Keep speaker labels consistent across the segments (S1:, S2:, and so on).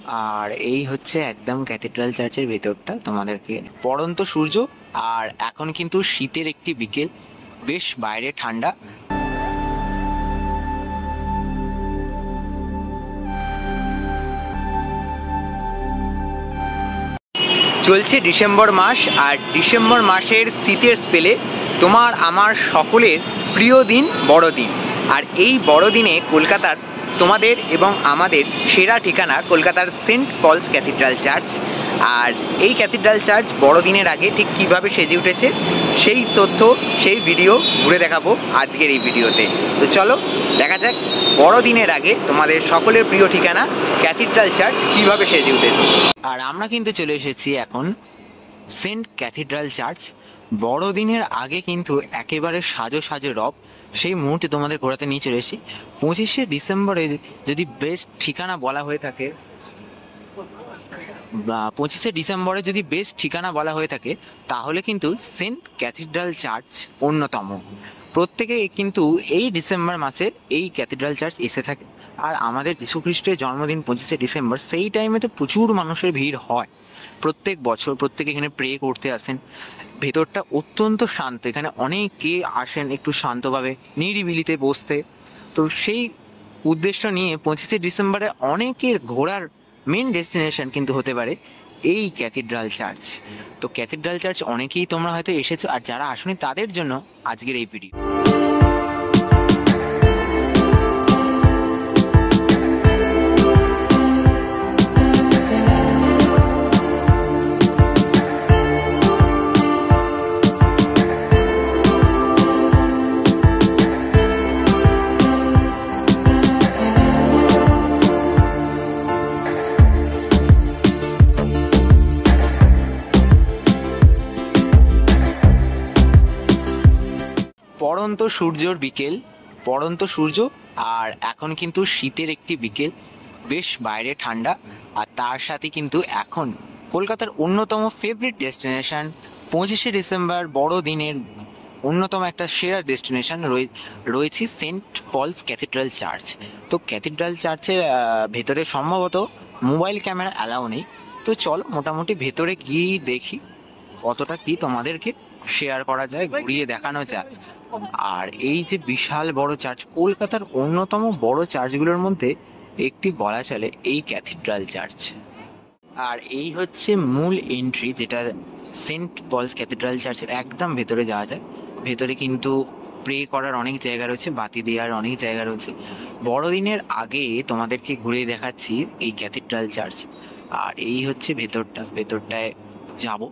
S1: আর এই হচ্ছে একদম ক্যাথিড্রাল চার্চের ভেতরটা তোমাদেরকে। পড়ন্ত সূর্য, আর এখন কিন্তু শীতের একটি বিকেল, বেশ বাইরে ঠান্ডা। চলছে ডিসেম্বর মাস, আর ডিসেম্বর মাসের শীতের স্পেলে তোমার আমার সকলের প্রিয় দিন বড়দিন। আর এই বড়দিনে কলকাতার তোমাদের এবং আমাদের সেরা ঠিকানা কলকাতার সেন্ট পলস ক্যাথিড্রাল চার্চ। আর এই ক্যাথিড্রাল চার্চ বড়দিনের আগে ঠিক কিভাবে সেজে উঠেছে সেই তথ্য, সেই ভিডিও ঘুরে দেখাবো আজকের এই ভিডিওতে। তো চলো দেখা যাক বড়দিনের আগে তোমাদের সকলের প্রিয় ঠিকানা ক্যাথিড্রাল চার্চ কিভাবে সেজে উঠেছে। আর আমরা কিন্তু চলে এসেছি এখন সেন্ট ক্যাথিড্রাল চার্চ। বড়দিনের আগে কিন্তু একেবারে সাজো সাজো রব, সেই মুহূর্তে তোমাদের ঘোরাতে নিয়ে চলে এসেছি। 25শে ডিসেম্বরে যদি বেস্ট ঠিকানা বলা হয়ে থাকে, 25শে ডিসেম্বরে যদি বেস্ট ঠিকানা বলা হয়ে থাকে, তাহলে কিন্তু সেন্ট ক্যাথিড্রাল চার্চ অন্যতম। প্রত্যেকে কিন্তু এই ডিসেম্বর মাসে এই ক্যাথিড্রাল চার্চ এসে থাকে। আর আমাদের যীশু খ্রিস্টের জন্মদিন 25শে ডিসেম্বর, সেই টাইমে তো প্রচুর মানুষের ভিড় হয় প্রত্যেক বছর। প্রত্যেকে এখানে প্রে করতে আসেন। ভেতরটা অত্যন্ত শান্ত, এখানে অনেকে আসেন একটু শান্তভাবে নিরিবিলিতে বসতে। তো সেই উদ্দেশ্য নিয়ে 25শে ডিসেম্বরে অনেকের ঘোরার মেন ডেস্টিনেশন কিন্তু হতে পারে এই ক্যাথিড্রাল চার্চ। তো ক্যাথিড্রাল চার্চ অনেকেই তোমরা হয়তো এসেছো, আর যারা আসোনি তাদের জন্য আজকের এই ভিডিও। পড়ন্ত সূর্যর বিকেল, পড়ন্ত সূর্য, আর এখন কিন্তু শীতের একটি বিকেল, বেশ বাইরে ঠান্ডা। আর তার সাথে কিন্তু এখন কলকাতার অন্যতম ফেভারিট ডেস্টিনেশন 25শে ডিসেম্বর বড়দিনের অন্যতম একটা সেরা ডেস্টিনেশন রয়েছে সেন্ট পলস ক্যাথিড্রাল চার্চ। তো ক্যাথিড্রাল চার্চের ভেতরে সম্ভবত মোবাইল ক্যামেরা অ্যালাউ নেই। তো চলো মোটামুটি ভেতরে গিয়ে দেখি কতটা কি তোমাদেরকে শেয়ার করা যায়, ঘুরিয়ে দেখানো যায়। আর এই যে বিশাল বড় চার্চ, কলকাতার অন্যতম বড় চার্চগুলোর মধ্যে একটি বলা চলে এই ক্যাথিড্রাল চার্চ। আর এই হচ্ছে মূল এন্ট্রি, যেটা সেন্ট পলস ক্যাথিড্রাল চার্চের একদম ভেতরে যাওয়া যায়। ভেতরে কিন্তু প্রে করার অনেক জায়গা রয়েছে, বাতি দেওয়ার অনেক জায়গা রয়েছে। বড়দিনের আগে তোমাদেরকে ঘুরিয়ে দেখাচ্ছি এই ক্যাথিড্রাল চার্চ। আর এই হচ্ছে ভেতরটা, ভেতরটায় যাব।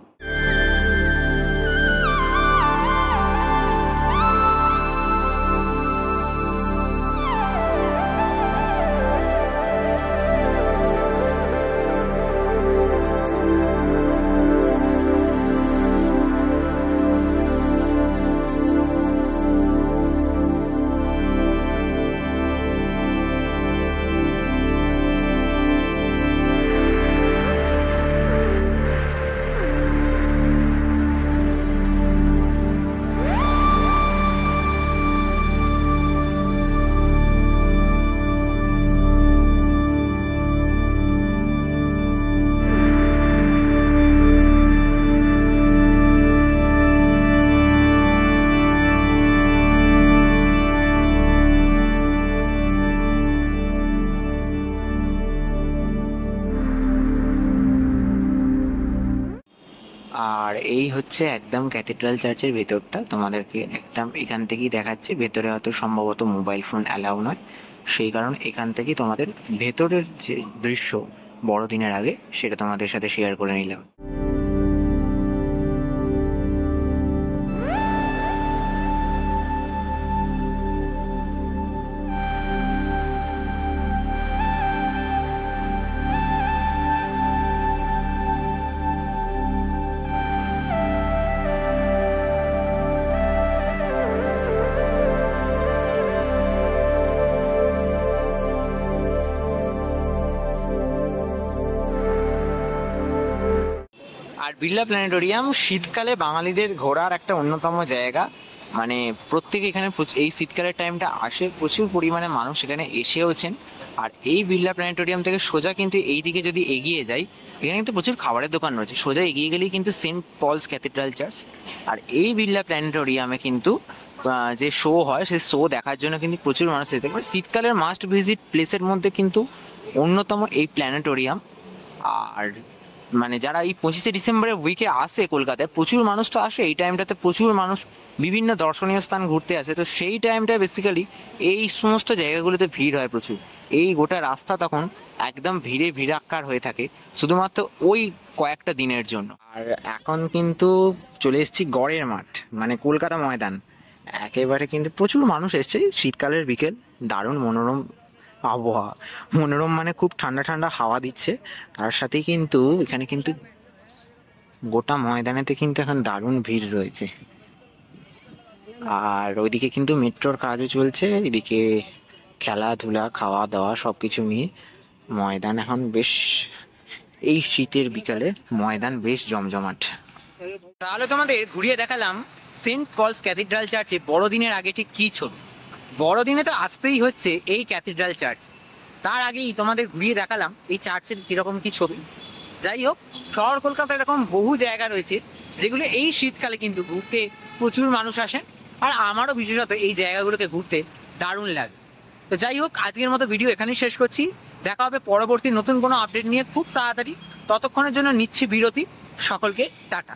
S1: আর এই হচ্ছে একদম ক্যাথিড্রাল চার্চের ভেতরটা, তোমাদেরকে একদম এখান থেকেই দেখাচ্ছি। ভেতরে হয়তো সম্ভবত মোবাইল ফোন অ্যালাউ নয়, সেই কারণে এখান থেকেই তোমাদের ভেতরের যে দৃশ্য বড়দিনের আগে সেটা তোমাদের সাথে শেয়ার করে নিলাম। আর বিড়লা প্ল্যানেটোরিয়াম শীতকালে বাঙালিদের ঘোরার একটা অন্যতম জায়গা। মানে প্রত্যেকে এখানে এই শীতকালের টাইমটা আসে, প্রচুর পরিমাণে মানুষ এখানে এসেওছেন। আর এই বিড়লা প্ল্যানেটোরিয়াম থেকে সোজা কিন্তু এইদিকে যদি এগিয়ে যাই, এখানে কিন্তু প্রচুর খাবারের দোকান রয়েছে। সোজা এগিয়ে গেলেই কিন্তু সেন্ট পলস ক্যাথিড্রাল চার্চ। আর এই বিড়লা প্ল্যানেটোরিয়ামে কিন্তু যে শো হয়, সেই শো দেখার জন্য কিন্তু প্রচুর মানুষ যেতে পারে। শীতকালের মাস্ট ভিজিট প্লেসের মধ্যে কিন্তু অন্যতম এই প্ল্যানেটোরিয়াম। আর মানে যারা এই 25শে ডিসেম্বরের উইকে আসে কলকাতায়, প্রচুর মানুষ তো আসে এই টাইমটাতে, প্রচুর মানুষ বিভিন্ন দর্শনীয় স্থান ঘুরতে আসে। তো সেই টাইমটায় বেসিক্যালি এই সমস্ত জায়গাগুলোতে ভিড় হয় প্রচুর। এই গোটা রাস্তা তখন একদম ভিড়ে ভিড়াক্কার হয়ে থাকে, শুধুমাত্র ওই কয়েকটা দিনের জন্য। আর এখন কিন্তু চলে এসেছি গড়ের মাঠ, মানে কলকাতা ময়দান। একেবারে কিন্তু প্রচুর মানুষ এসছে। শীতকালের বিকেল, দারুণ মনোরম আবহাওয়া। মনোরম মানে খুব ঠান্ডা ঠান্ডা হাওয়া দিচ্ছে, তার সাথেই কিন্তু এখানে কিন্তু গোটা ময়দানেতে কিন্তু এখন দারুণ ভিড় রয়েছে। আর ওইদিকে কিন্তু মেট্রোর কাজও চলছে, এদিকে খেলাধুলা খাওয়া দাওয়া সবকিছু নিয়ে ময়দান এখন বেশ, এই শীতের বিকালে ময়দান বেশ জমজমাট। তাহলে তোমাদের ঘুরিয়ে দেখালাম সেন্ট পলস ক্যাথিড্রাল চার্চে বড়দিনের আগে ঠিক কি ছবি। বড়দিনে তো আসতেই হচ্ছে এই ক্যাথিড্রাল চার্চ, তার আগেই তোমাদের ঘুরিয়ে দেখালাম এই চার্চের কিরকম কি ছবি। যাই হোক, শহর কলকাতায় এরকম বহু জায়গা রয়েছে যেগুলো এই শীতকালে কিন্তু ঘুরতে প্রচুর মানুষ আসেন। আর আমারও বিশেষত এই জায়গাগুলোকে ঘুরতে দারুণ লাগে। তো যাই হোক, আজকের মতো ভিডিও এখানেই শেষ করছি। দেখা হবে পরবর্তী নতুন কোনো আপডেট নিয়ে খুব তাড়াতাড়ি। ততক্ষণের জন্য নিচ্ছি বিরতি। সকলকে টাটা।